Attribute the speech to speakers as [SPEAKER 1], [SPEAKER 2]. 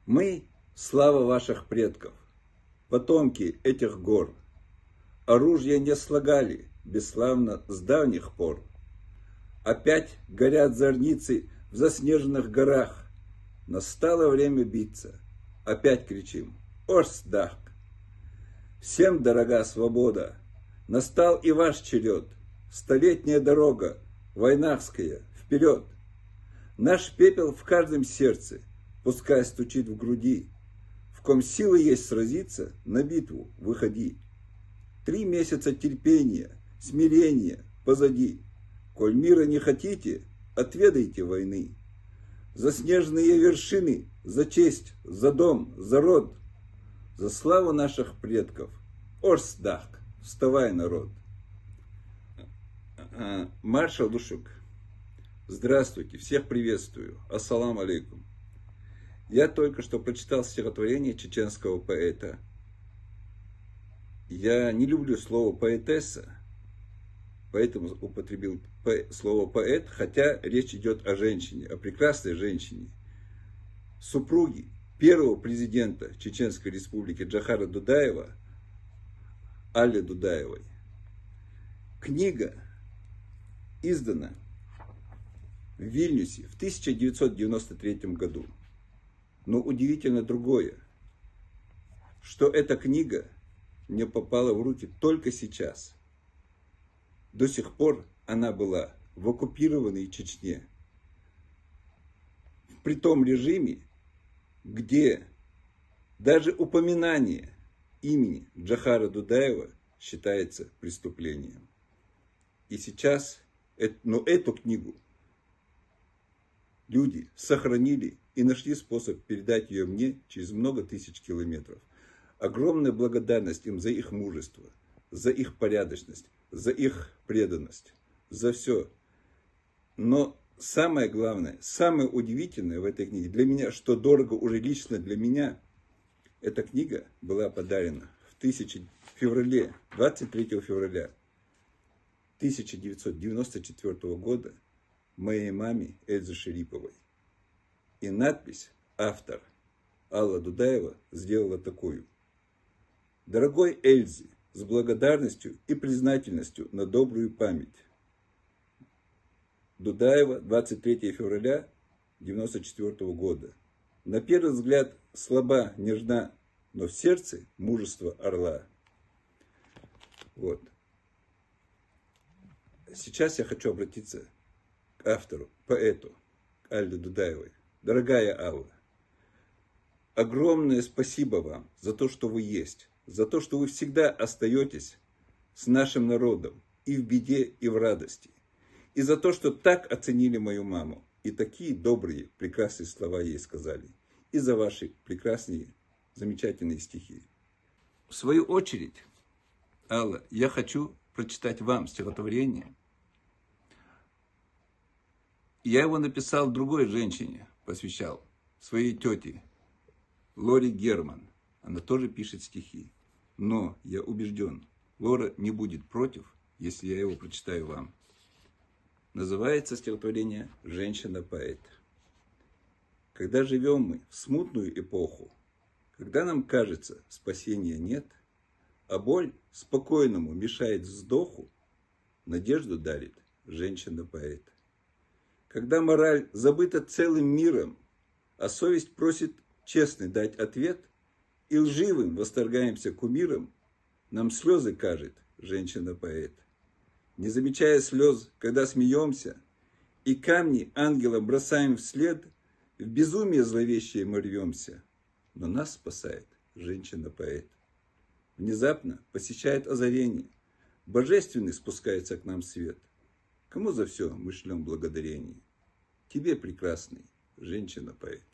[SPEAKER 1] Мы – слава ваших предков, потомки этих гор. Оружие не слагали бесславно с давних пор. Опять горят зорницы в заснеженных горах. Настало время биться. Опять кричим: Орсдах! Всем дорога свобода. Настал и ваш черед. Столетняя дорога, войнахская, вперед! Наш пепел в каждом сердце, пускай стучит в груди. В ком силы есть сразиться, на битву выходи. 3 месяца терпения, смирения позади. Коль мира не хотите, отведайте войны. За снежные вершины, за честь, за дом, за род, за славу наших предков. Орсдах! Вставай, народ! Маршал Душук. Здравствуйте, всех приветствую. Ассаламу алейкум. Я только что прочитал стихотворение чеченского поэта. Я не люблю слово поэтесса, поэтому употребил слово поэт, хотя речь идет о женщине, о прекрасной женщине, супруге первого президента Чеченской Республики Джохара Дудаева, Али Дудаевой. Книга издана в Вильнюсе в 1993 году. Но удивительно другое, что эта книга мне попала в руки только сейчас. До сих пор она была в оккупированной Чечне, при том режиме, где даже упоминание имени Джохара Дудаева считается преступлением. И сейчас, но эту книгу люди сохранили и нашли способ передать ее мне через много тысяч километров. Огромная благодарность им за их мужество, за их порядочность, за их преданность, за все. Но самое главное, самое удивительное в этой книге, для меня, что дорого уже лично для меня, эта книга была подарена в 23 февраля 1994 года моей маме Эльзе Шериповой. И надпись автор Алла Дудаева сделала такую: «Дорогой Эльзе, с благодарностью и признательностью на добрую память. Дудаева, 23 февраля 1994 года. На первый взгляд слаба, нежна, но в сердце мужество орла». Вот. Сейчас я хочу обратиться к автору, поэту Алле Дудаевой. Дорогая Алла, огромное спасибо вам за то, что вы есть, за то, что вы всегда остаетесь с нашим народом и в беде, и в радости, и за то, что так оценили мою маму, и такие добрые, прекрасные слова ей сказали, и за ваши прекрасные, замечательные стихи. В свою очередь, Алла, я хочу прочитать вам стихотворение. Я его написал другой женщине, посвящал, своей тете, Лоре Герман. Она тоже пишет стихи. Но я убежден, Лора не будет против, если я его прочитаю вам. Называется стихотворение «Женщина-поэт». Когда живем мы в смутную эпоху, когда нам кажется, спасения нет, а боль спокойному мешает вздоху, надежду дарит женщина-поэт. Когда мораль забыта целым миром, а совесть просит честно дать ответ, и лживым восторгаемся кумиром, нам слезы кажет женщина-поэт. Не замечая слез, когда смеемся, и камни ангелам бросаем вслед, в безумие зловещее мы рвемся, но нас спасает женщина-поэт. Внезапно посещает озарение, божественный спускается к нам свет. Кому за все мы шлем благодарение? Тебе, прекрасный женщина-поэт.